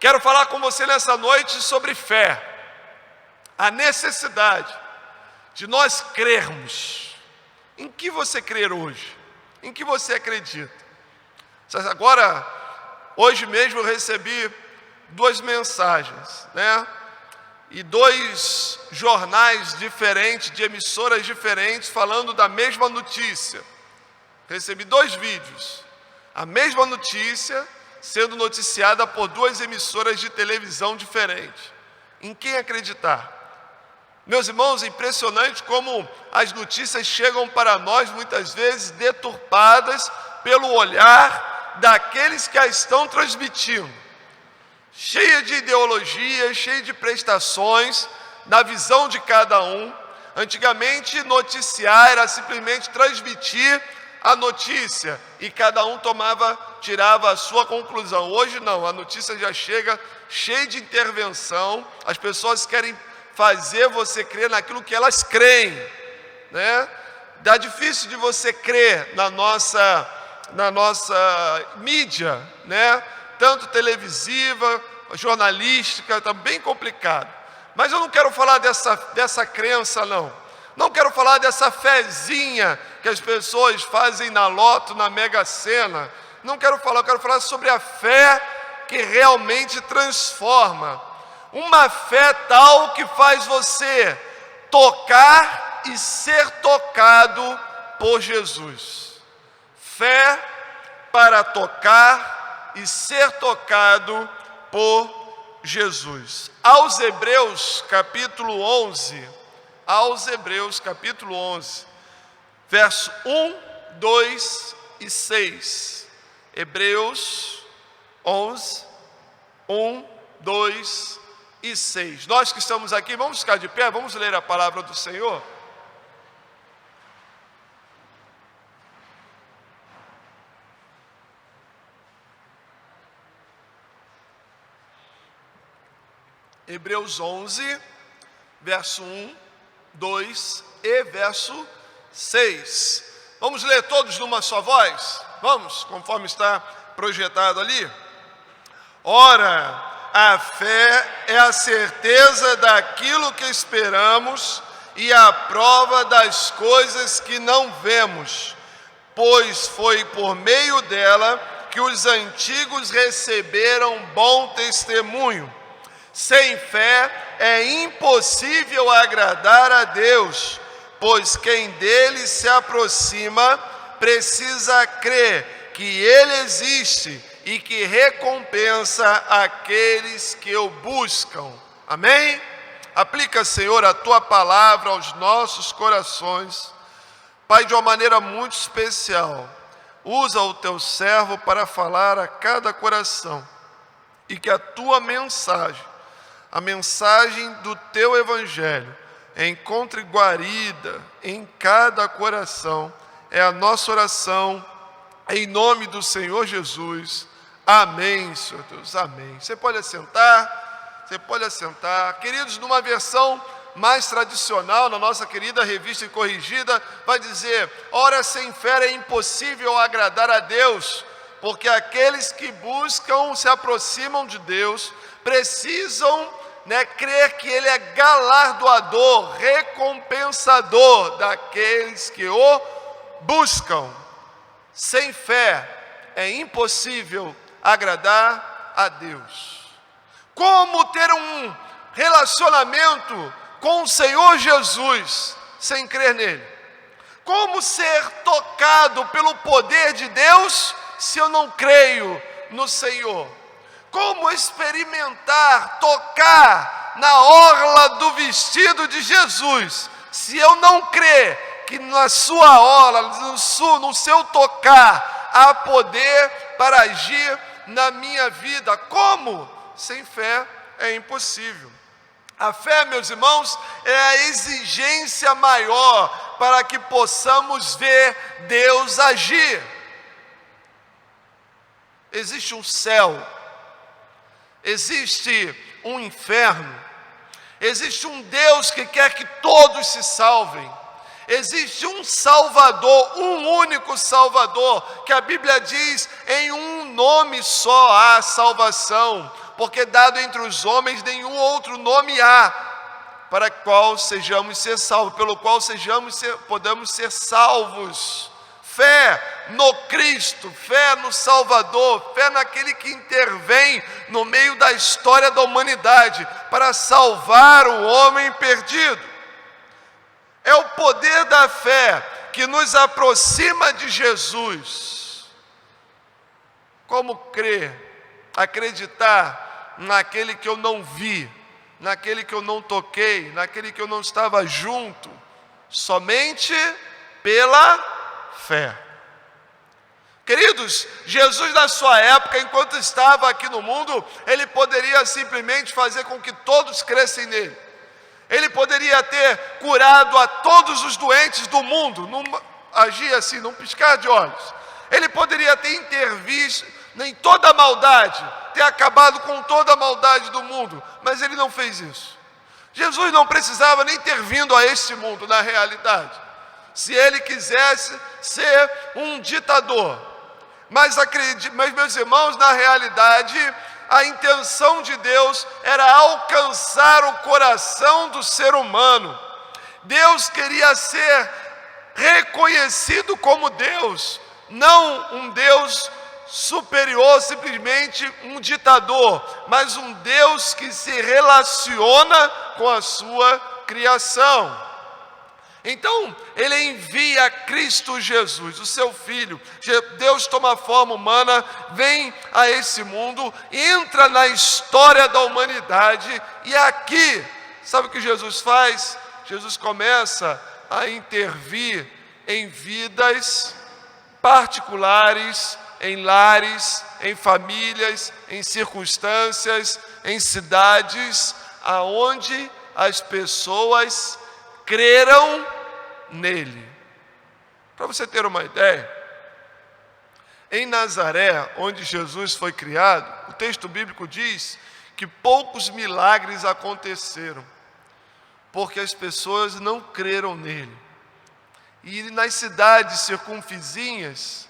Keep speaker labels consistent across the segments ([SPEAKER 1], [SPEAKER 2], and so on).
[SPEAKER 1] Quero falar com você nessa noite sobre fé, a necessidade de nós crermos. Em que você crer hoje? Em que você acredita? Agora, hoje mesmo eu recebi 2 mensagens, E 2 jornais diferentes, de emissoras diferentes, falando da mesma notícia. Recebi 2 vídeos, a mesma notícia sendo noticiada por 2 emissoras de televisão diferentes. Em quem acreditar? Meus irmãos, é impressionante como as notícias chegam para nós muitas vezes deturpadas pelo olhar daqueles que a estão transmitindo. Cheia de ideologias, cheia de prestações, na visão de cada um. Antigamente, noticiar era simplesmente transmitir a notícia e cada um tirava a sua conclusão. Hoje não, a notícia já chega cheia de intervenção. As pessoas querem fazer você crer naquilo que elas creem, Dá difícil de você crer na nossa mídia, tanto televisiva, jornalística, está bem complicado. Mas eu não quero falar dessa crença, não quero falar dessa fezinha que as pessoas fazem na loto, na Mega Sena. Não quero falar, eu quero falar sobre a fé que realmente transforma. Uma fé tal que faz você tocar e ser tocado por Jesus. Fé para tocar e ser tocado por Jesus. Aos Hebreus capítulo 11, verso 1, 2 e 6. Hebreus 11, 1, 2 e 6. Nós que estamos aqui, vamos ficar de pé, vamos ler a palavra do Senhor. Hebreus 11, verso 1, 2 e verso 6. Vamos ler todos numa só voz? Vamos, conforme está projetado ali. Ora, a fé é a certeza daquilo que esperamos e a prova das coisas que não vemos, pois foi por meio dela que os antigos receberam bom testemunho. Sem fé é impossível agradar a Deus, pois quem dele se aproxima precisa crer que ele existe e que recompensa aqueles que o buscam. Amém? Aplica, Senhor, a Tua palavra aos nossos corações. Pai, de uma maneira muito especial, usa o Teu servo para falar a cada coração e que a Tua mensagem, a mensagem do Teu Evangelho, encontre guarida em cada coração. É a nossa oração, em nome do Senhor Jesus. Amém, Senhor Deus, amém. Você pode assentar, Queridos, numa versão mais tradicional, na nossa querida Revista e Corrigida, vai dizer: ora, sem fé é impossível agradar a Deus, porque aqueles que buscam, se aproximam de Deus, precisam crer que Ele é galardoador, recompensador daqueles que o buscam. Sem fé é impossível agradar a Deus. Como ter um relacionamento com o Senhor Jesus sem crer nele? Como ser tocado pelo poder de Deus se eu não creio no Senhor? Como experimentar, tocar na orla do vestido de Jesus, se eu não crer que na sua orla, no seu tocar, há poder para agir na minha vida? Como? Sem fé é impossível. A fé, meus irmãos, é a exigência maior para que possamos ver Deus agir. Existe um céu, existe um inferno, existe um Deus que quer que todos se salvem, existe um Salvador, um único Salvador, que a Bíblia diz: em um nome só há salvação, porque dado entre os homens nenhum outro nome há, para qual sejamos ser salvos, pelo qual podemos ser salvos. Fé no Cristo, fé no Salvador, fé naquele que intervém no meio da história da humanidade para salvar o homem perdido. É o poder da fé que nos aproxima de Jesus. Como crer, acreditar naquele que eu não vi, naquele que eu não toquei, naquele que eu não estava junto, somente pela fé. Queridos, Jesus na sua época, enquanto estava aqui no mundo, ele poderia simplesmente fazer com que todos crescem nele. Ele poderia ter curado a todos os doentes do mundo, agir assim, num piscar de olhos. Ele poderia ter intervisto em toda a maldade, ter acabado com toda a maldade do mundo, mas ele não fez isso. Jesus não precisava nem ter vindo a este mundo, na realidade, se ele quisesse ser um ditador. Mas meus irmãos, na realidade, a intenção de Deus era alcançar o coração do ser humano. Deus queria ser reconhecido como Deus, não um Deus superior, simplesmente um ditador, mas um Deus que se relaciona com a sua criação. Então, ele envia Cristo Jesus, o seu Filho. Deus toma forma humana, vem a esse mundo, entra na história da humanidade, e aqui, sabe o que Jesus faz? Jesus começa a intervir em vidas particulares, em lares, em famílias, em circunstâncias, em cidades, aonde as pessoas creram nele. Para você ter uma ideia, em Nazaré, onde Jesus foi criado, o texto bíblico diz que poucos milagres aconteceram, porque as pessoas não creram nele. E nas cidades circunvizinhas,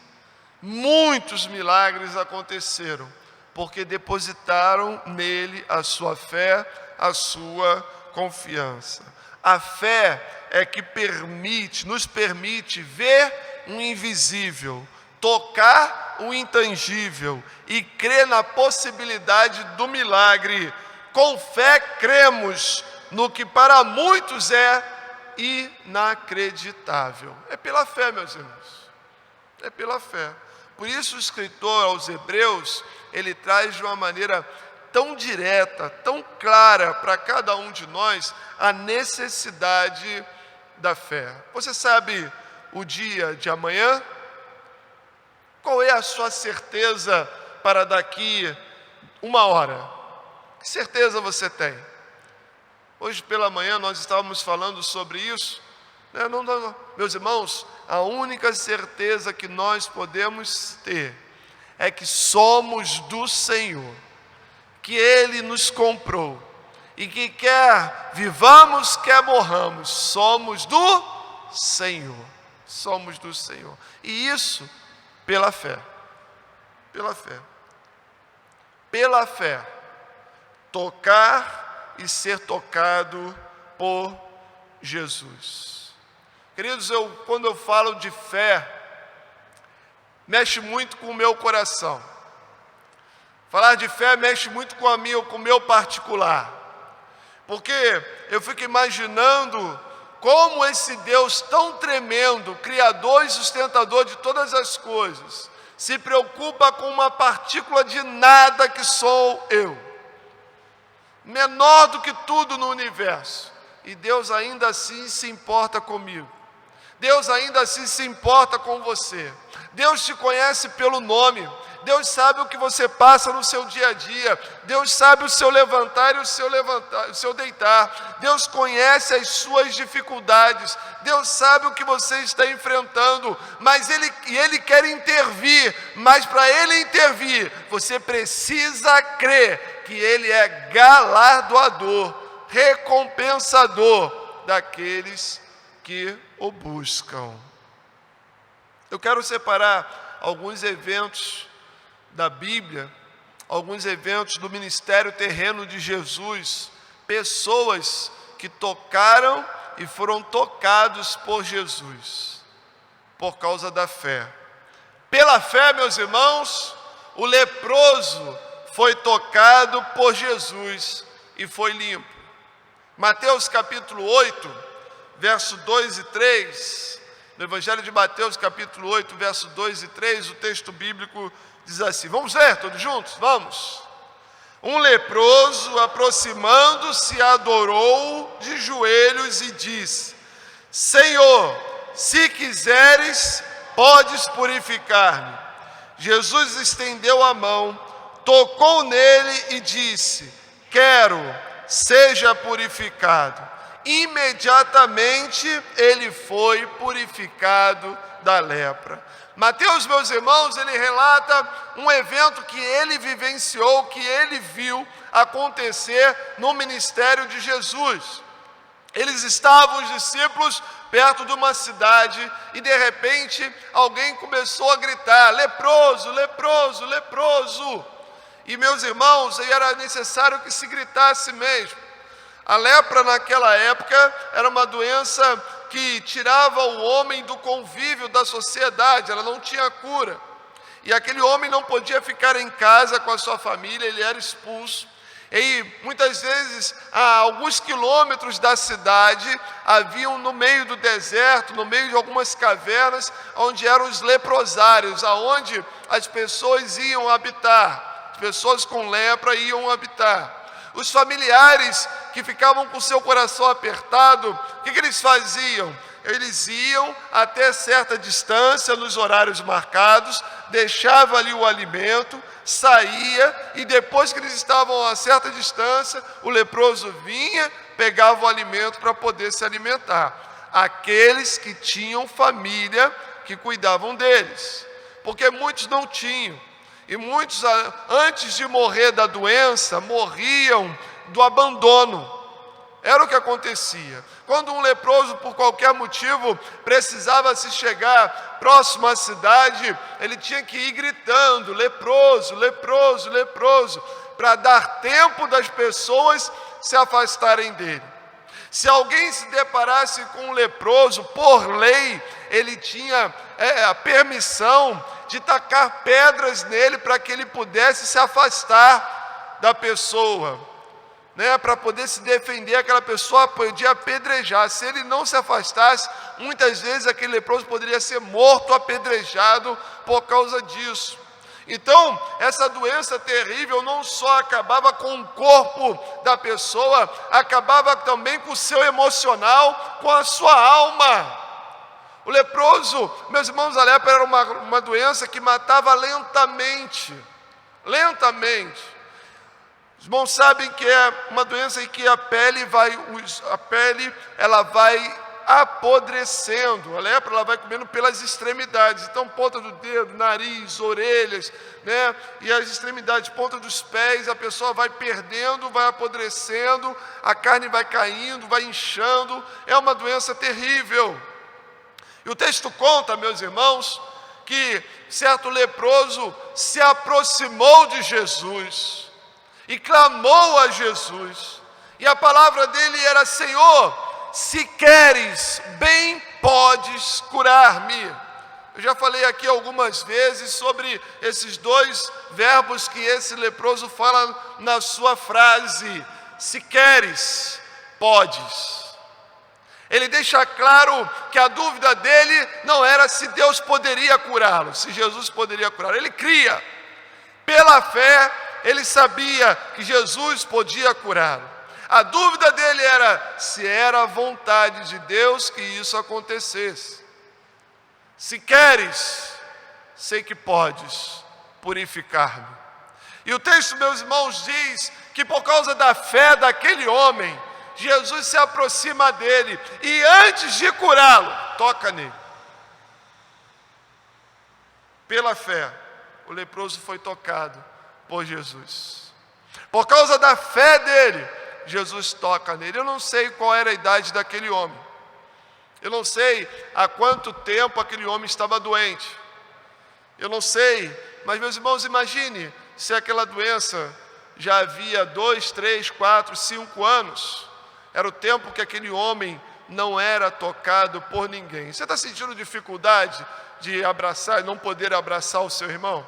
[SPEAKER 1] muitos milagres aconteceram, porque depositaram nele a sua fé, a sua confiança. A fé é que nos permite ver o invisível, tocar o intangível e crer na possibilidade do milagre. Com fé cremos no que para muitos é inacreditável. É pela fé, meus irmãos. É pela fé. Por isso o escritor aos Hebreus, ele traz de uma maneira tão direta, tão clara para cada um de nós a necessidade da fé. Você sabe o dia de amanhã? Qual é a sua certeza para daqui uma hora? Que certeza você tem? Hoje pela manhã nós estávamos falando sobre isso. Não. Meus irmãos, a única certeza que nós podemos ter é que somos do Senhor, que Ele nos comprou, e que quer vivamos, quer morramos, somos do Senhor. Somos do Senhor. E isso pela fé. Pela fé. Pela fé. Tocar e ser tocado por Jesus. Queridos, quando eu falo de fé, mexe muito com o meu coração. Falar de fé mexe muito com o meu particular. Porque eu fico imaginando como esse Deus tão tremendo, Criador e sustentador de todas as coisas, se preocupa com uma partícula de nada que sou eu. Menor do que tudo no universo. E Deus ainda assim se importa comigo. Deus ainda assim se importa com você. Deus te conhece pelo nome. Deus sabe o que você passa no seu dia a dia. Deus sabe o seu levantar e o seu deitar. Deus conhece as suas dificuldades. Deus sabe o que você está enfrentando. Mas Ele quer intervir. Mas para Ele intervir, você precisa crer que Ele é galardoador, recompensador daqueles que o buscam. Eu quero separar alguns eventos da Bíblia alguns eventos do ministério terreno de Jesus, pessoas que tocaram e foram tocados por Jesus, por causa da fé. Pela fé, meus irmãos, o leproso foi tocado por Jesus e foi limpo. Mateus capítulo 8, verso 2 e 3, no Evangelho de Mateus capítulo 8, verso 2 e 3, o texto bíblico diz assim, vamos ler todos juntos? Vamos. Um leproso, aproximando-se, adorou de joelhos e disse, Senhor, se quiseres, podes purificar-me. Jesus estendeu a mão, tocou nele e disse, quero, seja purificado. Imediatamente ele foi purificado da lepra. Mateus, meus irmãos, ele relata um evento que ele vivenciou, que ele viu acontecer no ministério de Jesus. Eles estavam, os discípulos, perto de uma cidade e de repente alguém começou a gritar, leproso, leproso, leproso. E meus irmãos, era necessário que se gritasse mesmo. A lepra naquela época era uma doença que tirava o homem do convívio da sociedade, ela não tinha cura. E aquele homem não podia ficar em casa com a sua família, ele era expulso. E muitas vezes, a alguns quilômetros da cidade, haviam no meio do deserto, no meio de algumas cavernas, onde eram os leprosários, aonde as pessoas iam habitar, as pessoas com lepra iam habitar. Os familiares que ficavam com seu coração apertado, o que eles faziam? Eles iam até certa distância, nos horários marcados, deixavam ali o alimento, saía e depois que eles estavam a certa distância, o leproso vinha, pegava o alimento para poder se alimentar. Aqueles que tinham família que cuidavam deles, porque muitos não tinham. E muitos, antes de morrer da doença, morriam do abandono. Era o que acontecia. Quando um leproso, por qualquer motivo, precisava se chegar próximo à cidade, ele tinha que ir gritando, leproso, leproso, leproso, para dar tempo das pessoas se afastarem dele. Se alguém se deparasse com um leproso, por lei, ele tinha a permissão de tacar pedras nele para que ele pudesse se afastar da pessoa, para poder se defender. Aquela pessoa podia apedrejar. Se ele não se afastasse, muitas vezes aquele leproso poderia ser morto, apedrejado por causa disso. Então, essa doença terrível não só acabava com o corpo da pessoa, acabava também com o seu emocional, com a sua alma. O leproso, meus irmãos, a lepra era uma doença que matava lentamente. Lentamente. Os irmãos sabem que é uma doença em que a pele ela vai apodrecendo. A lepra ela vai comendo pelas extremidades. Então, ponta do dedo, nariz, orelhas, e as extremidades, ponta dos pés, a pessoa vai perdendo, vai apodrecendo, a carne vai caindo, vai inchando. É uma doença terrível. E o texto conta, meus irmãos, que certo leproso se aproximou de Jesus e clamou a Jesus. E a palavra dele era: Senhor, se queres, bem podes curar-me. Eu já falei aqui algumas vezes sobre esses dois verbos que esse leproso fala na sua frase: se queres, podes. Ele deixa claro que a dúvida dele não era se Deus poderia curá-lo, se Jesus poderia curá-lo. Ele cria. Pela fé, ele sabia que Jesus podia curá-lo. A dúvida dele era se era a vontade de Deus que isso acontecesse. Se queres, sei que podes purificar-me. E o texto, meus irmãos, diz que por causa da fé daquele homem, Jesus se aproxima dele e antes de curá-lo, toca nele. Pela fé, o leproso foi tocado por Jesus. Por causa da fé dele, Jesus toca nele. Eu não sei qual era a idade daquele homem. Eu não sei há quanto tempo aquele homem estava doente. Eu não sei, mas meus irmãos, imagine se aquela doença já havia 2, 3, 4, 5 anos. Era o tempo que aquele homem não era tocado por ninguém. Você está sentindo dificuldade de abraçar e não poder abraçar o seu irmão?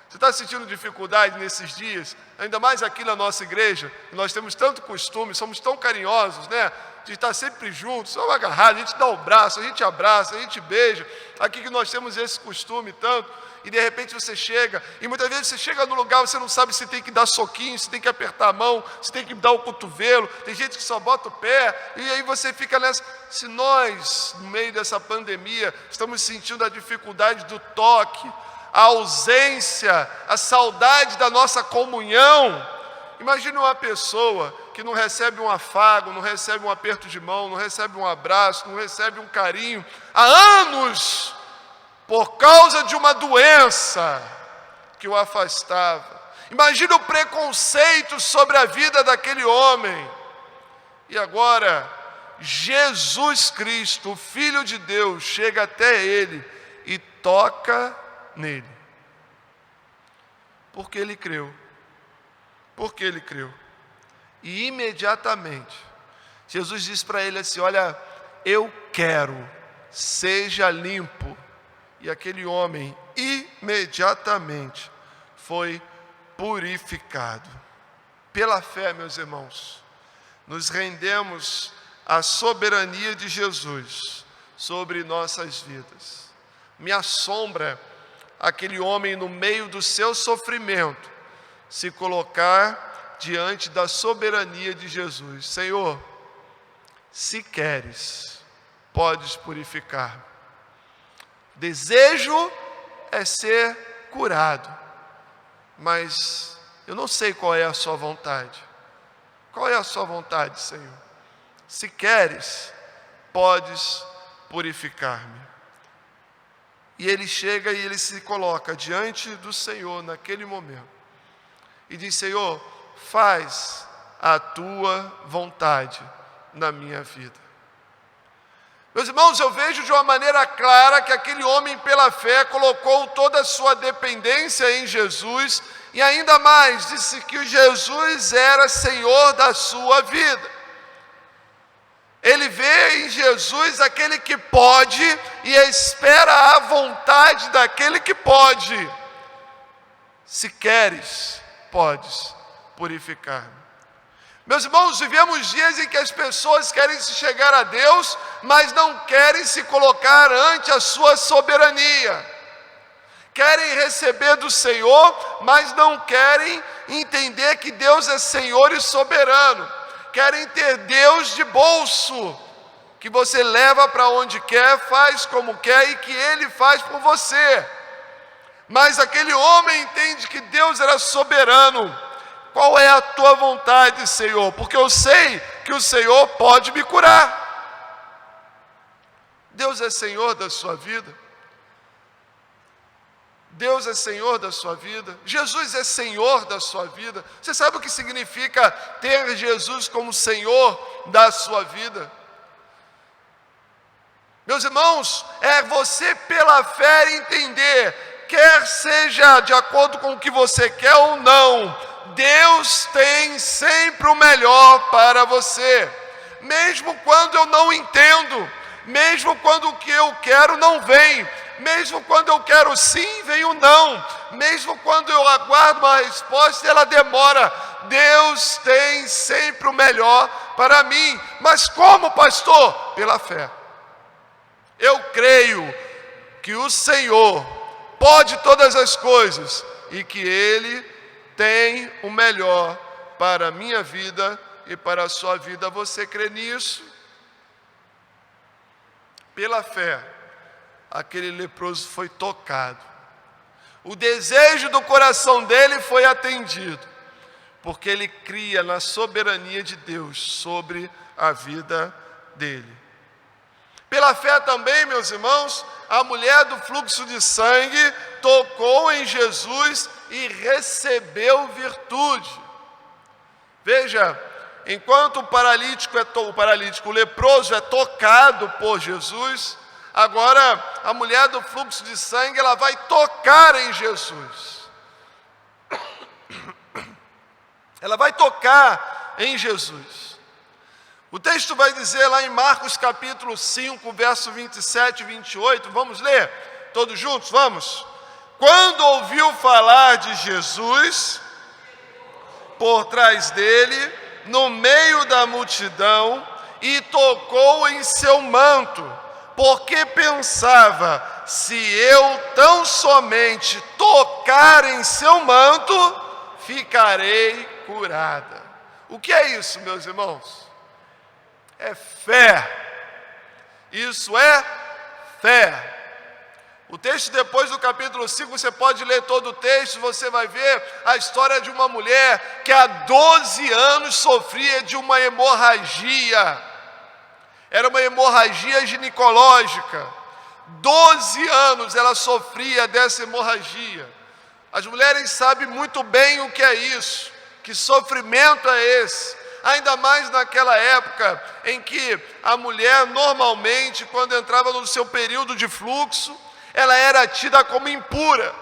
[SPEAKER 1] Você está sentindo dificuldade nesses dias? Ainda mais aqui na nossa igreja, nós temos tanto costume, somos tão carinhosos, né? De estar sempre juntos, só agarrados, a gente dá o braço, a gente abraça, a gente beija. Aqui que nós temos esse costume tanto, e de repente você chega, e muitas vezes você chega no lugar, você não sabe se tem que dar soquinho, se tem que apertar a mão, se tem que dar o cotovelo, tem gente que só bota o pé, e aí você fica nessa. Se nós, no meio dessa pandemia, estamos sentindo a dificuldade do toque, a ausência, a saudade da nossa comunhão, imagine uma pessoa que não recebe um afago, não recebe um aperto de mão, não recebe um abraço, não recebe um carinho há anos, por causa de uma doença que o afastava. Imagine o preconceito sobre a vida daquele homem. E agora, Jesus Cristo, o Filho de Deus, chega até ele e toca nele. Porque ele creu. Porque ele creu. E imediatamente, Jesus disse para ele assim: olha, eu quero, seja limpo. E aquele homem imediatamente foi purificado. Pela fé, meus irmãos, nos rendemos à soberania de Jesus sobre nossas vidas. Me assombra aquele homem, no meio do seu sofrimento, se colocar diante da soberania de Jesus. Senhor, se queres, podes purificar-me. Desejo é ser curado, mas eu não sei qual é a sua vontade. Qual é a sua vontade, Senhor? Se queres, podes purificar-me. E ele chega e ele se coloca diante do Senhor naquele momento e diz: Senhor, faz a tua vontade na minha vida. Meus irmãos, eu vejo de uma maneira clara que aquele homem, pela fé, colocou toda a sua dependência em Jesus e ainda mais, disse que Jesus era Senhor da sua vida. Ele vê em Jesus aquele que pode e espera a vontade daquele que pode. Se queres, podes purificar-me. Meus irmãos, vivemos dias em que as pessoas querem se chegar a Deus, mas não querem se colocar ante a sua soberania. Querem receber do Senhor, mas não querem entender que Deus é Senhor e soberano. Querem ter Deus de bolso, que você leva para onde quer, faz como quer e que Ele faz por você. Mas aquele homem entende que Deus era soberano. Qual é a tua vontade, Senhor? Porque eu sei que o Senhor pode me curar. Deus é Senhor da sua vida. Deus é Senhor da sua vida. Jesus é Senhor da sua vida. Você sabe o que significa ter Jesus como Senhor da sua vida? Meus irmãos, é você pela fé entender, quer seja de acordo com o que você quer ou não, Deus tem sempre o melhor para você, mesmo quando eu não entendo, mesmo quando o que eu quero não vem, mesmo quando eu quero sim, vem o não, mesmo quando eu aguardo uma resposta e ela demora. Deus tem sempre o melhor para mim. Mas como, pastor? Pela fé. Eu creio que o Senhor pode todas as coisas e que Ele tem o melhor para a minha vida e para a sua vida. Você crê nisso? Pela fé, aquele leproso foi tocado. O desejo do coração dele foi atendido, porque ele cria na soberania de Deus sobre a vida dele. Pela fé também, meus irmãos, a mulher do fluxo de sangue tocou em Jesus e recebeu virtude. Veja, enquanto o leproso é tocado por Jesus, agora a mulher do fluxo de sangue, ela vai tocar em Jesus. Ela vai tocar em Jesus. O texto vai dizer lá em Marcos capítulo 5, verso 27 e 28, vamos ler todos juntos? Vamos. Quando ouviu falar de Jesus, por trás dele, no meio da multidão, e tocou em seu manto, porque pensava, se eu tão somente tocar em seu manto, ficarei curada. O que é isso, meus irmãos? É fé. Isso é fé. O texto depois do capítulo 5, você pode ler todo o texto, você vai ver a história de uma mulher que há 12 anos sofria de uma hemorragia. Era uma hemorragia ginecológica. 12 anos ela sofria dessa hemorragia. As mulheres sabem muito bem o que é isso, que sofrimento é esse. Ainda mais naquela época em que a mulher normalmente, quando entrava no seu período de fluxo, ela era tida como impura.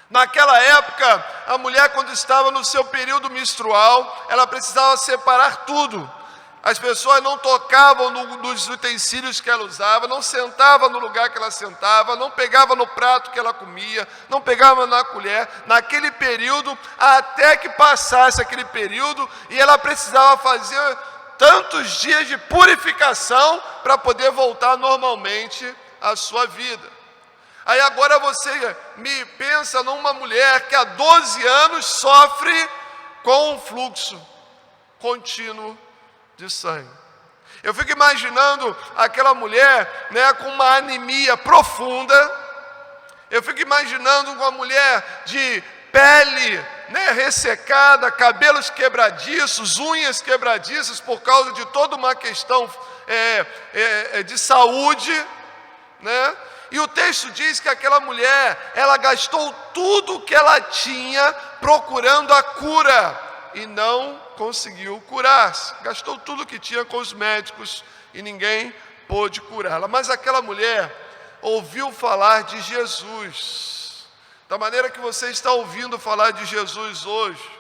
[SPEAKER 1] Naquela época, a mulher, quando estava no seu período menstrual, ela precisava separar tudo. As pessoas não tocavam nos utensílios que ela usava, não sentavam no lugar que ela sentava, não pegavam no prato que ela comia, não pegavam na colher, naquele período, até que passasse aquele período, e ela precisava fazer tantos dias de purificação para poder voltar normalmente à sua vida. Aí agora você me pensa numa mulher que há 12 anos sofre com um fluxo contínuo de sangue. Eu fico imaginando aquela mulher, né, com uma anemia profunda. Eu fico imaginando uma mulher de pele, né, ressecada, cabelos quebradiços, unhas quebradiças por causa de toda uma questão de saúde, né? E o texto diz que aquela mulher, ela gastou tudo o que ela tinha procurando a cura e não conseguiu curar-se. Gastou tudo que tinha com os médicos e ninguém pôde curá-la. Mas aquela mulher ouviu falar de Jesus, da maneira que você está ouvindo falar de Jesus hoje,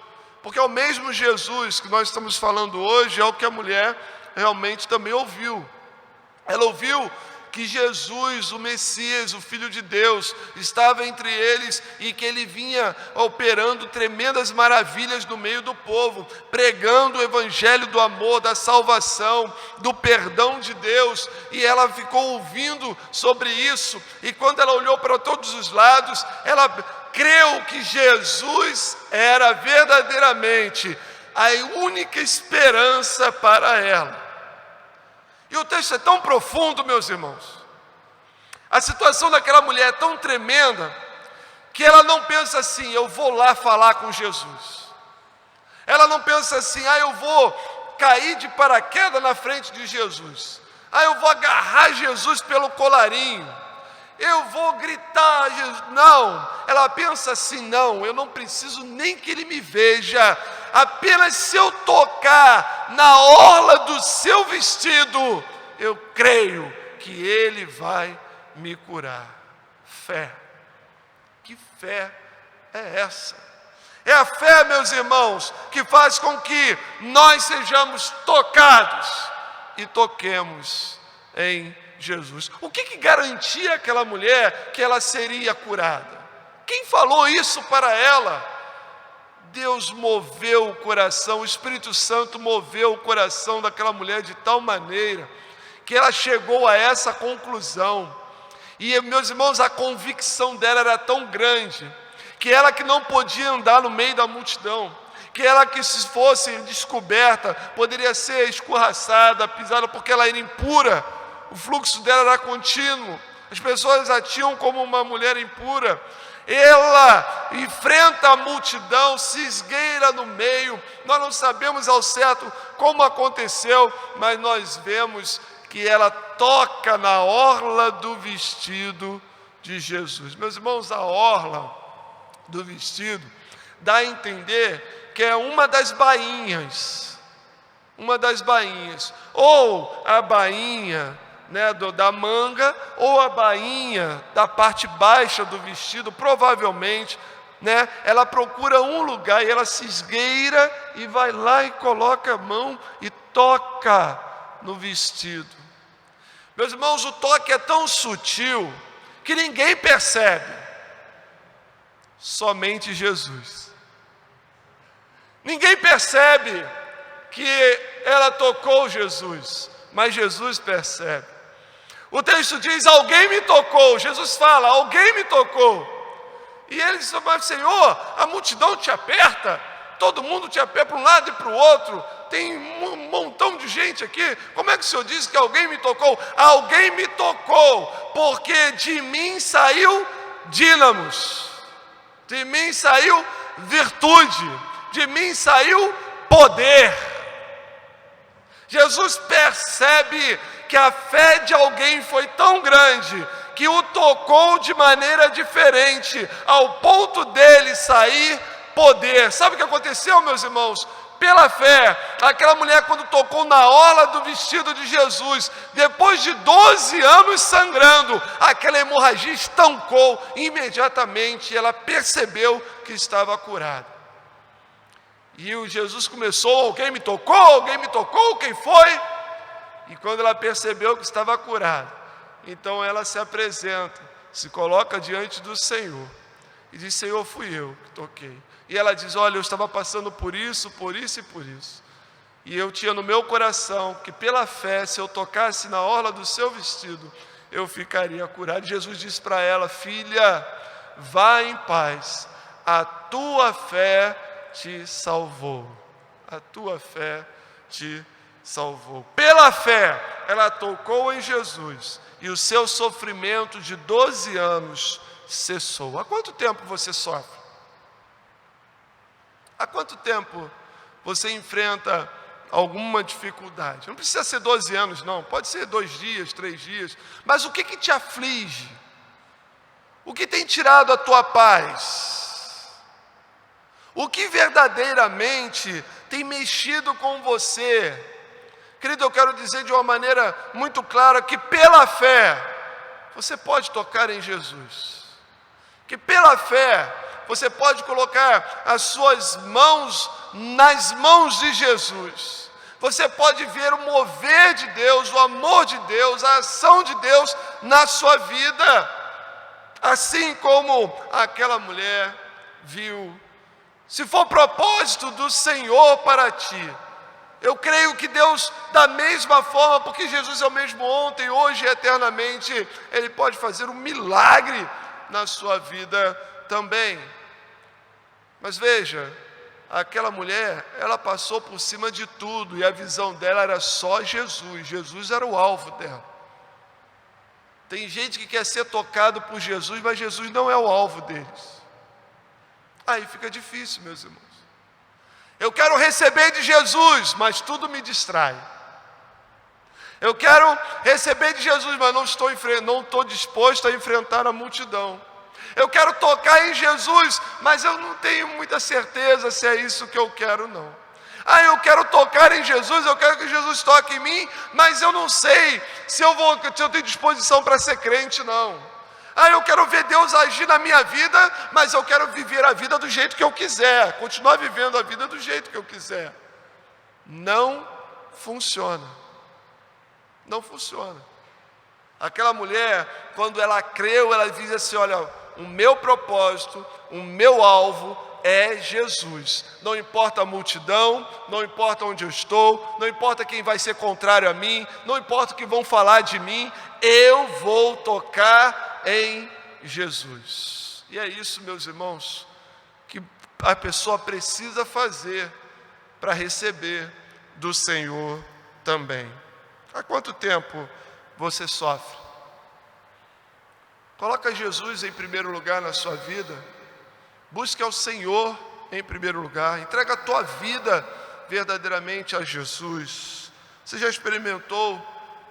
[SPEAKER 1] porque é o mesmo Jesus que nós estamos falando hoje, é o que a mulher realmente também ouviu. Ela ouviu que Jesus, o Messias, o Filho de Deus, estava entre eles e que ele vinha operando tremendas maravilhas no meio do povo, pregando o evangelho do amor, da salvação, do perdão de Deus, e ela ficou ouvindo sobre isso, e quando ela olhou para todos os lados, ela creu que Jesus era verdadeiramente a única esperança para ela. E o texto é tão profundo, meus irmãos. A situação daquela mulher é tão tremenda que ela não pensa assim, eu vou lá falar com Jesus. Ela não pensa assim, eu vou cair de paraquedas na frente de Jesus. Eu vou agarrar Jesus pelo colarinho. Eu vou gritar, Jesus. Não, ela pensa assim, não, eu não preciso nem que ele me veja. Apenas se eu tocar na orla do seu vestido, eu creio que ele vai me curar. Fé. Que fé é essa? É a fé, meus irmãos, que faz com que nós sejamos tocados e toquemos em Jesus. O que garantia aquela mulher que ela seria curada? Quem falou isso para ela? Deus moveu o coração, o Espírito Santo moveu o coração daquela mulher de tal maneira que ela chegou a essa conclusão. E, meus irmãos, a convicção dela era tão grande que ela que não podia andar no meio da multidão, que ela que se fosse descoberta poderia ser escorraçada, pisada, porque ela era impura. O fluxo dela era contínuo, as pessoas a tinham como uma mulher impura. Ela enfrenta a multidão, se esgueira no meio. Nós não sabemos ao certo como aconteceu, mas nós vemos que ela toca na orla do vestido de Jesus. Meus irmãos, a orla do vestido dá a entender que é uma das bainhas, ou a bainha, né, da manga, ou a bainha da parte baixa do vestido, provavelmente né? Ela procura um lugar e ela se esgueira e vai lá e coloca a mão e toca no vestido. Meus irmãos, o toque é tão sutil que ninguém percebe, somente Jesus. Ninguém percebe que ela tocou Jesus, mas Jesus percebe. O texto diz: alguém me tocou. Jesus fala: alguém me tocou. E ele diz: mas Senhor, a multidão te aperta, todo mundo te aperta para um lado e para o outro, tem um montão de gente aqui, como é que o Senhor diz que alguém me tocou? Alguém me tocou, porque de mim saiu dínamos, de mim saiu virtude, de mim saiu poder. Jesus percebe que a fé de alguém foi tão grande que o tocou de maneira diferente, ao ponto dele sair poder. Sabe o que aconteceu, meus irmãos? Pela fé, aquela mulher, quando tocou na orla do vestido de Jesus, depois de 12 anos sangrando, aquela hemorragia estancou. Imediatamente ela percebeu que estava curada. E o Jesus começou: alguém me tocou, quem foi? E quando ela percebeu que estava curada, então ela se apresenta, se coloca diante do Senhor e diz: Senhor, fui eu que toquei. E ela diz: olha, eu estava passando por isso, por isso e por isso. E eu tinha no meu coração que pela fé, se eu tocasse na orla do seu vestido, eu ficaria curado. E Jesus disse para ela: filha, vá em paz, a tua fé te salvou. A tua fé te salvou. Pela fé, ela tocou em Jesus e o seu sofrimento de 12 anos cessou. Há quanto tempo você sofre? Há quanto tempo você enfrenta alguma dificuldade? Não precisa ser 12 anos, não. Pode ser 2 dias, 3 dias. Mas o que te aflige? O que tem tirado a tua paz? O que verdadeiramente tem mexido com você? Querido, eu quero dizer de uma maneira muito clara que pela fé você pode tocar em Jesus. Que pela fé você pode colocar as suas mãos nas mãos de Jesus. Você pode ver o mover de Deus, o amor de Deus, a ação de Deus na sua vida. Assim como aquela mulher viu. Se for propósito do Senhor para ti, eu creio que Deus, da mesma forma, porque Jesus é o mesmo ontem, hoje e eternamente, Ele pode fazer um milagre na sua vida também. Mas veja, aquela mulher, ela passou por cima de tudo e a visão dela era só Jesus. Jesus era o alvo dela. Tem gente que quer ser tocado por Jesus, mas Jesus não é o alvo deles. Aí fica difícil, meus irmãos. Eu quero receber de Jesus, mas tudo me distrai. Eu quero receber de Jesus, mas não estou disposto a enfrentar a multidão. Eu quero tocar em Jesus, mas eu não tenho muita certeza se é isso que eu quero, não. Eu quero tocar em Jesus, eu quero que Jesus toque em mim, mas eu não sei se eu tenho disposição para ser crente, não. Eu quero ver Deus agir na minha vida, mas eu quero viver a vida do jeito que eu quiser, continuar vivendo a vida do jeito que eu quiser. Não funciona. Não funciona. Aquela mulher, quando ela creu, ela diz assim: olha, o meu propósito, o meu alvo é Jesus. Não importa a multidão, não importa onde eu estou, não importa quem vai ser contrário a mim, não importa o que vão falar de mim, eu vou tocar em Jesus. E é isso, meus irmãos, que a pessoa precisa fazer para receber do Senhor também. Há quanto tempo você sofre? Coloca Jesus em primeiro lugar na sua vida. Busque ao Senhor em primeiro lugar. Entrega a tua vida verdadeiramente a Jesus. Você já experimentou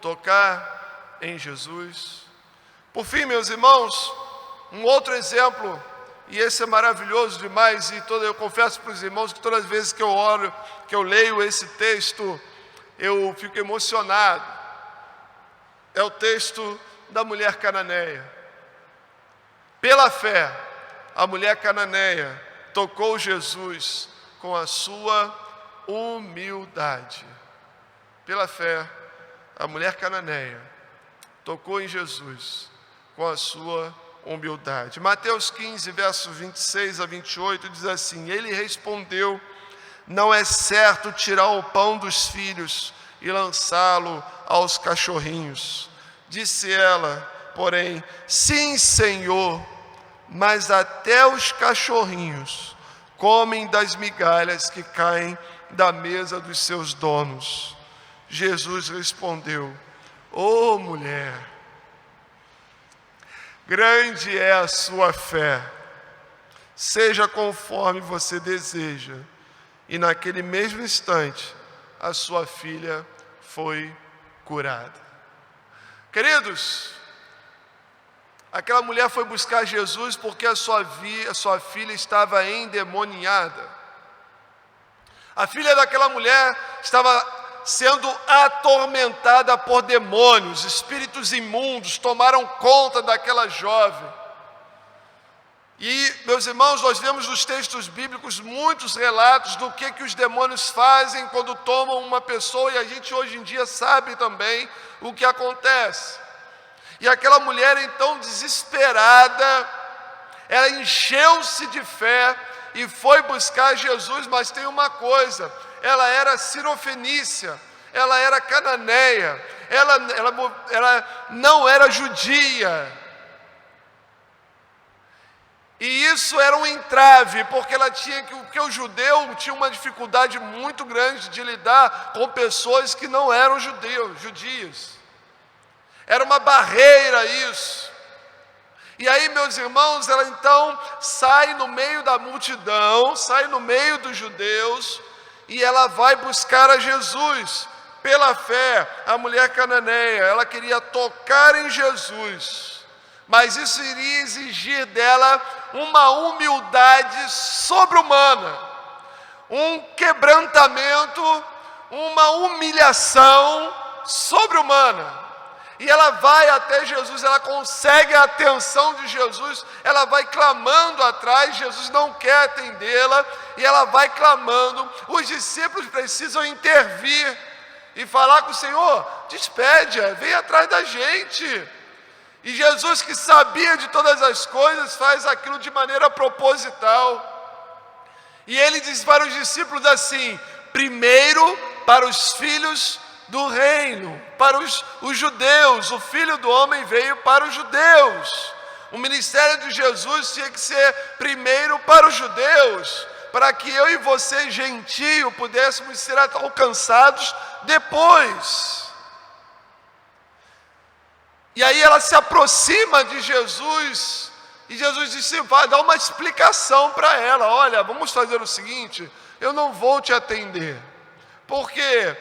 [SPEAKER 1] tocar em Jesus? Por fim, meus irmãos, um outro exemplo, e esse é maravilhoso demais, e eu confesso para os irmãos que todas as vezes que eu oro, que eu leio esse texto, eu fico emocionado. É o texto da mulher cananeia. Pela fé, a mulher cananeia tocou Jesus com a sua humildade. Pela fé, a mulher cananeia tocou em Jesus com a sua humildade. Mateus 15, versos 26 a 28 diz assim: ele respondeu: não é certo tirar o pão dos filhos e lançá-lo aos cachorrinhos. Disse ela, porém: sim, Senhor, mas até os cachorrinhos comem das migalhas que caem da mesa dos seus donos. Jesus respondeu: ó mulher, grande é a sua fé, seja conforme você deseja. E naquele mesmo instante, a sua filha foi curada. Queridos, aquela mulher foi buscar Jesus porque a sua filha estava endemoniada. A filha daquela mulher estava sendo atormentada por demônios, espíritos imundos tomaram conta daquela jovem. E, meus irmãos, nós vemos nos textos bíblicos muitos relatos do que os demônios fazem quando tomam uma pessoa, e a gente hoje em dia sabe também o que acontece. E aquela mulher, então, desesperada, ela encheu-se de fé e foi buscar Jesus, mas tem uma coisa: ela era sirofenícia, ela era cananeia, ela não era judia. E isso era um entrave, porque o judeu tinha uma dificuldade muito grande de lidar com pessoas que não eram judias. Era uma barreira isso. E aí, meus irmãos, ela então sai no meio da multidão, sai no meio dos judeus, e ela vai buscar a Jesus. Pela fé, a mulher cananeia, ela queria tocar em Jesus, mas isso iria exigir dela uma humildade sobre-humana, um quebrantamento, uma humilhação sobre-humana. E ela vai até Jesus, ela consegue a atenção de Jesus, ela vai clamando atrás, Jesus não quer atendê-la, e ela vai clamando. Os discípulos precisam intervir e falar com o Senhor: despede-a, vem atrás da gente. E Jesus, que sabia de todas as coisas, faz aquilo de maneira proposital. E ele diz para os discípulos assim: primeiro para os filhos do reino, para os judeus. O Filho do Homem veio para os judeus. O ministério de Jesus tinha que ser primeiro para os judeus, para que eu e você, gentio, pudéssemos ser alcançados depois. E aí ela se aproxima de Jesus, e Jesus disse: vai dar uma explicação para ela. Olha, vamos fazer o seguinte: eu não vou te atender, porque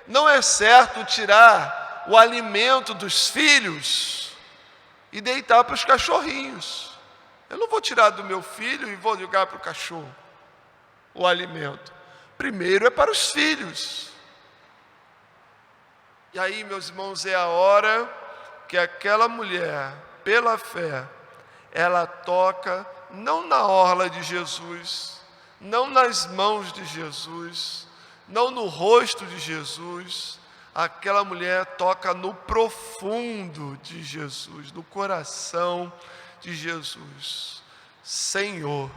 [SPEAKER 1] não é certo tirar o alimento dos filhos e deitar para os cachorrinhos. Eu não vou tirar do meu filho e vou jogar para o cachorro o alimento. Primeiro é para os filhos. E aí, meus irmãos, é a hora que aquela mulher, pela fé, ela toca não na orla de Jesus, não nas mãos de Jesus, não no rosto de Jesus. Aquela mulher toca no profundo de Jesus, no coração de Jesus. Senhor,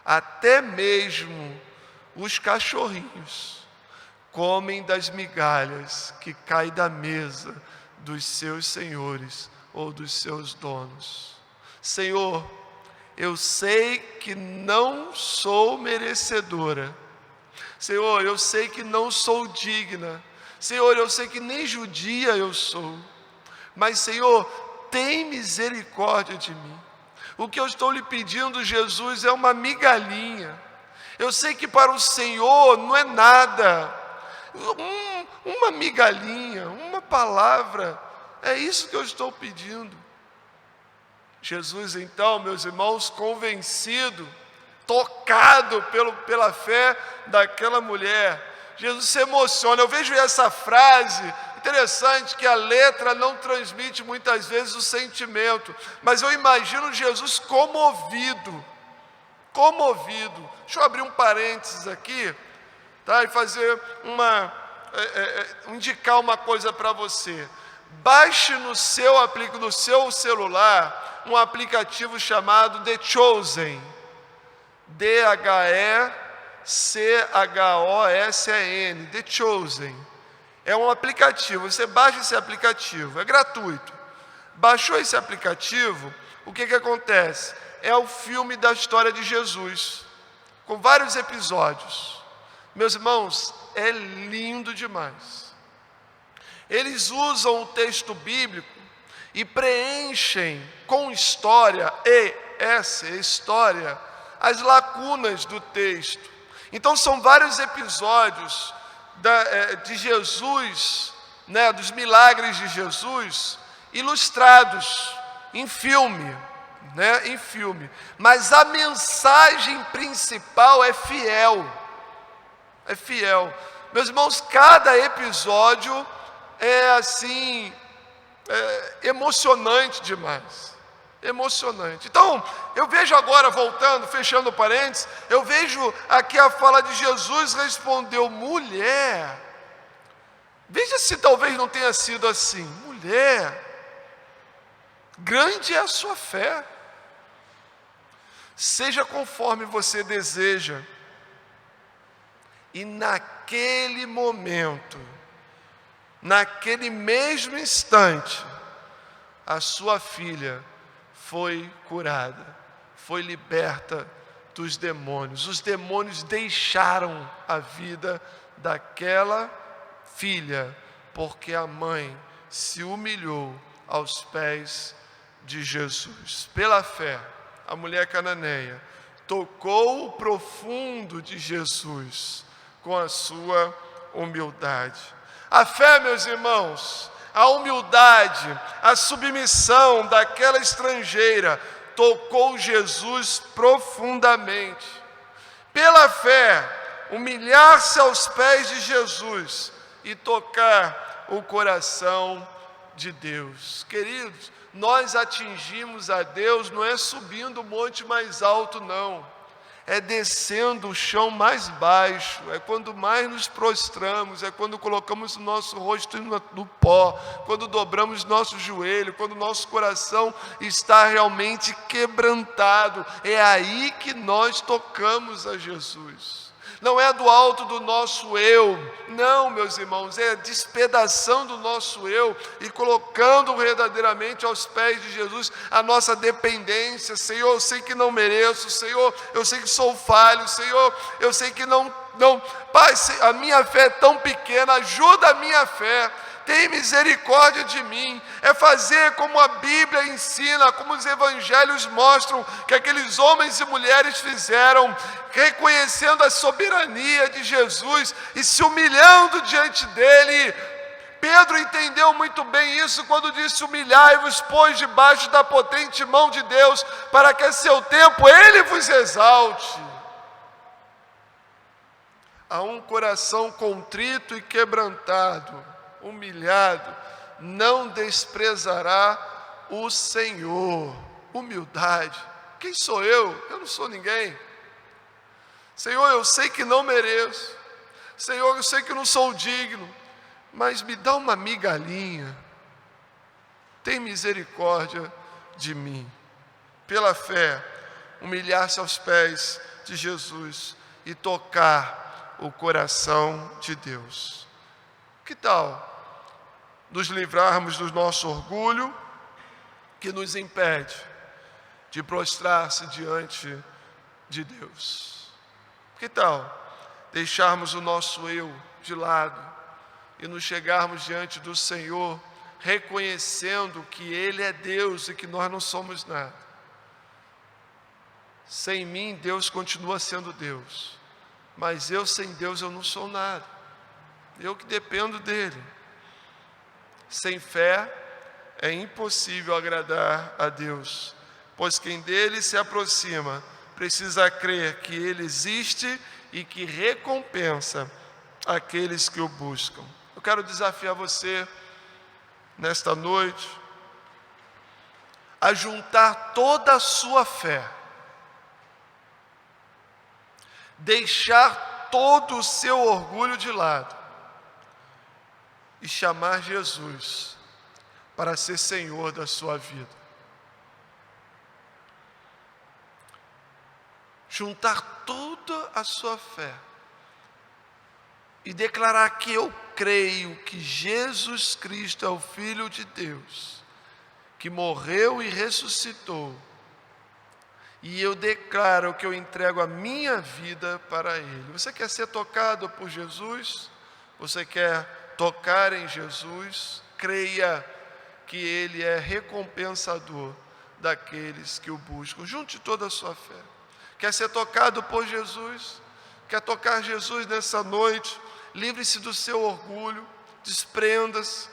[SPEAKER 1] até mesmo os cachorrinhos comem das migalhas que caem da mesa dos seus senhores ou dos seus donos. Senhor, eu sei que não sou merecedora. Senhor, eu sei que não sou digna. Senhor, eu sei que nem judia eu sou. Mas, Senhor, tem misericórdia de mim. O que eu estou lhe pedindo, Jesus, é uma migalhinha. Eu sei que para o Senhor não é nada. Uma migalhinha, uma palavra, é isso que eu estou pedindo. Jesus, então, meus irmãos, convencido, tocado pela fé daquela mulher, Jesus se emociona. Eu vejo essa frase, Interessante que a letra não transmite muitas vezes o sentimento, mas eu imagino Jesus comovido. Comovido. Deixa eu abrir um parênteses aqui, tá? E fazer indicar uma coisa para você. Baixe no seu celular um aplicativo chamado The Chosen. DHECHOSEN. The Chosen. É um aplicativo, você baixa esse aplicativo, é gratuito. Baixou esse aplicativo, o que acontece? É o filme da história de Jesus, com vários episódios. Meus irmãos, é lindo demais. Eles usam o texto bíblico e preenchem com história, as lacunas do texto. Então são vários episódios de Jesus, né, dos milagres de Jesus, ilustrados em filme, né, em filme. Mas a mensagem principal é fiel. É fiel. Meus irmãos, cada episódio é assim, emocionante demais. Emocionante. Então, eu vejo agora, voltando, fechando parênteses, eu vejo aqui a fala de Jesus, respondeu: mulher. Veja se talvez não tenha sido assim. Mulher, grande é a sua fé. Seja conforme você deseja. E naquele momento, naquele mesmo instante, a sua filha foi curada, foi liberta dos demônios. Os demônios deixaram a vida daquela filha, porque a mãe se humilhou aos pés de Jesus. Pela fé, a mulher cananeia tocou o profundo de Jesus com a sua humildade. A fé, meus irmãos, a humildade, a submissão daquela estrangeira tocou Jesus profundamente. Pela fé, humilhar-se aos pés de Jesus e tocar o coração de Deus. Queridos, nós atingimos a Deus não é subindo o monte mais alto, não. É descendo o chão mais baixo, é quando mais nos prostramos, é quando colocamos o nosso rosto no pó, quando dobramos nosso joelho, quando nosso coração está realmente quebrantado. É aí que nós tocamos a Jesus. Não é do alto do nosso eu, não, meus irmãos, é despedaçando o nosso eu e colocando verdadeiramente aos pés de Jesus a nossa dependência. Senhor, eu sei que não mereço, Senhor, eu sei que sou falho, Senhor, eu sei que não, Pai, a minha fé é tão pequena, ajuda a minha fé. Tem misericórdia de mim. É fazer como a Bíblia ensina, como os evangelhos mostram que aqueles homens e mulheres fizeram, reconhecendo a soberania de Jesus e se humilhando diante dele. Pedro entendeu muito bem isso quando disse: humilhai-vos, pois, debaixo da potente mão de Deus, para que a seu tempo ele vos exalte. A um coração contrito e quebrantado, humilhado, não desprezará o Senhor. Humildade. Quem sou eu? Eu não sou ninguém. Senhor, eu sei que não mereço. Senhor, eu sei que não sou digno, mas me dá uma migalhinha. Tem misericórdia de mim. Pela fé, humilhar-se aos pés de Jesus e tocar o coração de Deus. Que tal nos livrarmos do nosso orgulho que nos impede de prostrar-se diante de Deus? Que tal deixarmos o nosso eu de lado e nos chegarmos diante do Senhor reconhecendo que Ele é Deus e que nós não somos nada? Sem mim, Deus continua sendo Deus, mas eu sem Deus eu não sou nada. Eu que dependo dele. Sem fé é impossível agradar a Deus, pois quem dele se aproxima precisa crer que ele existe e que recompensa aqueles que o buscam. Eu quero desafiar você, nesta noite, a juntar toda a sua fé, deixar todo o seu orgulho de lado e chamar Jesus para ser Senhor da sua vida. Juntar toda a sua fé e declarar que eu creio que Jesus Cristo é o Filho de Deus, que morreu e ressuscitou, e eu declaro que eu entrego a minha vida para Ele. Você quer ser tocado por Jesus? Você quer tocar em Jesus? Creia que Ele é recompensador daqueles que o buscam. Junte toda a sua fé. Quer ser tocado por Jesus? Quer tocar Jesus nessa noite? Livre-se do seu orgulho, desprenda-se.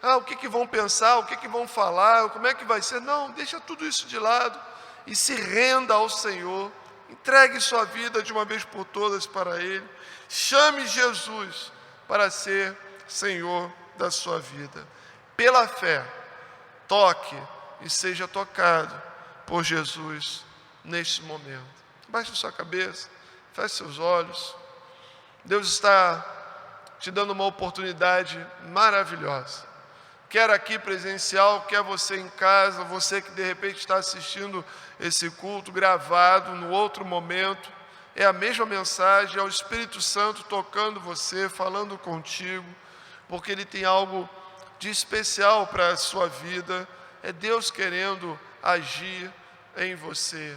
[SPEAKER 1] O que vão pensar? O que vão falar? Como é que vai ser? Não, deixa tudo isso de lado e se renda ao Senhor. Entregue sua vida de uma vez por todas para Ele. Chame Jesus para ser Senhor da sua vida. Pela fé, toque e seja tocado por Jesus neste momento. Baixe sua cabeça, feche seus olhos. Deus está te dando uma oportunidade maravilhosa. Quer aqui presencial, quer você em casa, você que de repente está assistindo esse culto gravado no outro momento. É a mesma mensagem, é o Espírito Santo tocando você, falando contigo, porque Ele tem algo de especial para a sua vida. É Deus querendo agir em você.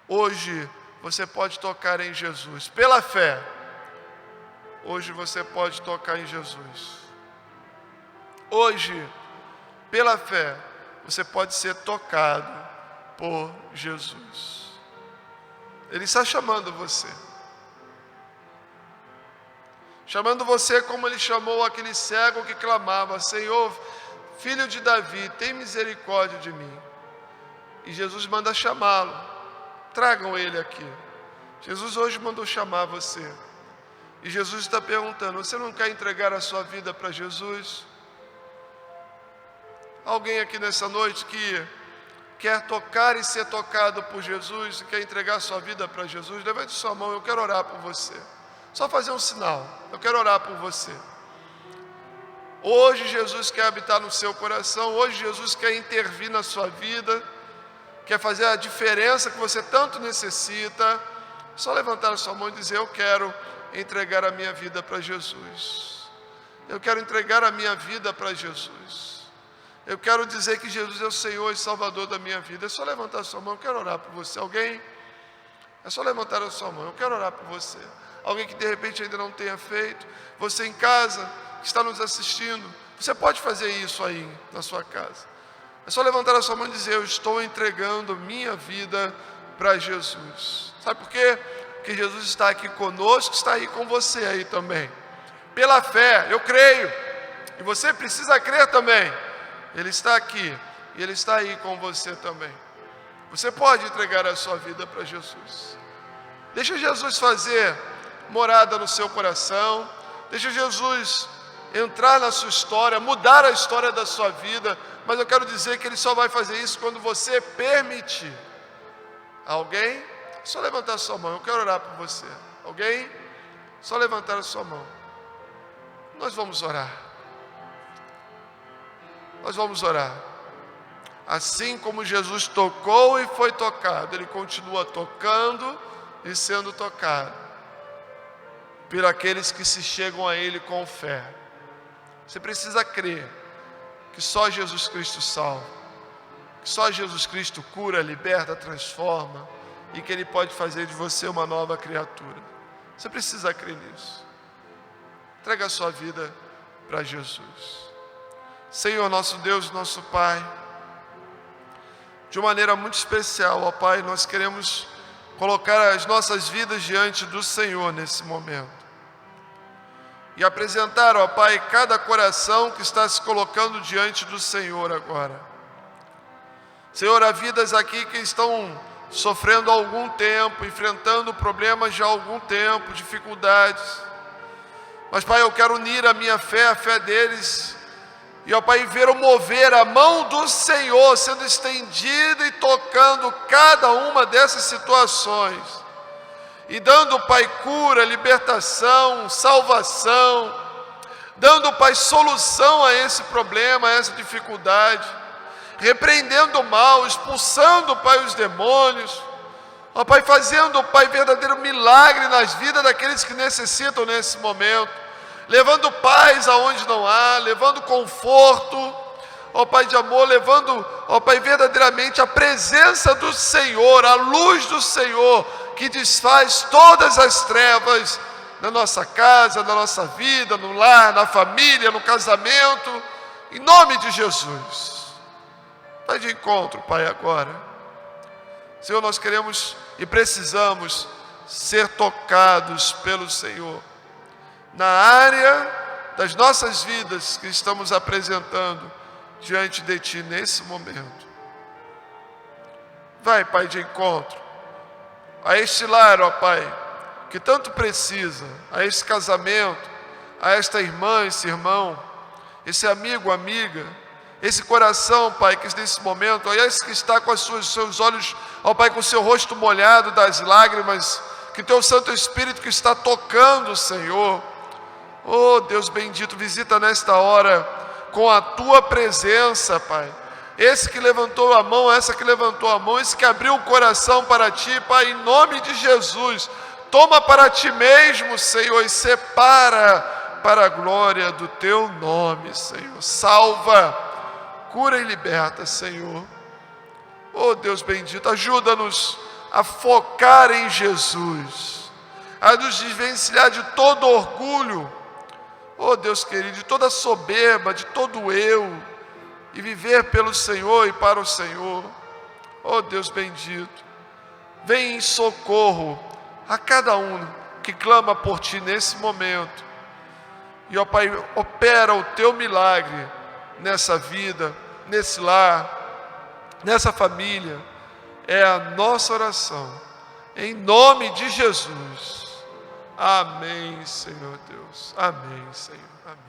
[SPEAKER 1] Hoje você pode tocar em Jesus, pela fé. Hoje você pode tocar em Jesus. Hoje, pela fé, você pode ser tocado por Jesus. Ele está chamando você. Chamando você como Ele chamou aquele cego que clamava: Senhor, Filho de Davi, tem misericórdia de mim. E Jesus manda chamá-lo. Tragam ele aqui. Jesus hoje mandou chamar você. E Jesus está perguntando: você não quer entregar a sua vida para Jesus? Alguém aqui nessa noite que quer tocar e ser tocado por Jesus, e quer entregar a sua vida para Jesus? Levante sua mão, eu quero orar por você. Só fazer um sinal, eu quero orar por você. Hoje Jesus quer habitar no seu coração, hoje Jesus quer intervir na sua vida, quer fazer a diferença que você tanto necessita. Só levantar a sua mão e dizer: eu quero entregar a minha vida para Jesus. Eu quero entregar a minha vida para Jesus. Eu quero dizer que Jesus é o Senhor e Salvador da minha vida. É só levantar a sua mão, eu quero orar por você. Alguém? É só levantar a sua mão, eu quero orar por você. Alguém que de repente ainda não tenha feito. Você em casa, que está nos assistindo, você pode fazer isso aí na sua casa. É só levantar a sua mão e dizer: eu estou entregando minha vida para Jesus. Sabe por quê? Porque Jesus está aqui conosco, está aí com você aí também. Pela fé, eu creio. E você precisa crer também. Ele está aqui e Ele está aí com você também. Você pode entregar a sua vida para Jesus. Deixa Jesus fazer morada no seu coração. Deixa Jesus entrar na sua história, mudar a história da sua vida. Mas eu quero dizer que Ele só vai fazer isso quando você permitir. Alguém? Só levantar a sua mão, eu quero orar por você. Alguém? Só levantar a sua mão. Nós vamos orar. Nós vamos orar. Assim como Jesus tocou e foi tocado, Ele continua tocando e sendo tocado por aqueles que se chegam a Ele com fé. Você precisa crer que só Jesus Cristo salva, que só Jesus Cristo cura, liberta, transforma, e que Ele pode fazer de você uma nova criatura. Você precisa crer nisso. Entrega a sua vida para Jesus. Senhor, nosso Deus, nosso Pai, de uma maneira muito especial, ó Pai, nós queremos colocar as nossas vidas diante do Senhor nesse momento. E apresentar, ó Pai, cada coração que está se colocando diante do Senhor agora. Senhor, há vidas aqui que estão sofrendo há algum tempo, enfrentando problemas de há algum tempo, dificuldades. Mas, Pai, eu quero unir a minha fé, a fé deles, e, ó Pai, ver o mover, a mão do Senhor sendo estendida e tocando cada uma dessas situações, e dando, Pai, cura, libertação, salvação, dando, Pai, solução a esse problema, a essa dificuldade, repreendendo o mal, expulsando, Pai, os demônios, ó Pai, fazendo, Pai, verdadeiro milagre nas vidas daqueles que necessitam nesse momento, levando paz aonde não há, levando conforto, ó Pai de amor, levando, ó Pai, verdadeiramente a presença do Senhor, a luz do Senhor, que desfaz todas as trevas na nossa casa, na nossa vida, no lar, na família, no casamento, em nome de Jesus. Vai de encontro, Pai, agora. Senhor, nós queremos e precisamos ser tocados pelo Senhor na área das nossas vidas que estamos apresentando diante de Ti nesse momento. Vai, Pai, de encontro a este lar, ó Pai, que tanto precisa, a este casamento, a esta irmã, esse irmão, esse amigo, amiga, esse coração, Pai, que nesse momento, ó, esse que está com os seus olhos, ó Pai, com o seu rosto molhado das lágrimas, que Teu Santo Espírito que está tocando, Senhor, oh Deus bendito, visita nesta hora com a Tua presença, Pai, esse que levantou a mão, essa que levantou a mão, esse que abriu o coração para Ti, Pai, em nome de Jesus, toma para Ti mesmo, Senhor, e separa para a glória do Teu nome, Senhor. Salva, cura e liberta, Senhor. Oh Deus bendito, ajuda-nos a focar em Jesus, a nos desvencilhar de todo orgulho, oh Deus querido, de toda soberba, de todo eu, e viver pelo Senhor e para o Senhor. Oh Deus bendito, vem em socorro a cada um que clama por Ti nesse momento. E, ó Pai, opera o Teu milagre nessa vida, nesse lar, nessa família. É a nossa oração, em nome de Jesus. Amém, Senhor Deus. Amém, Senhor. Amém.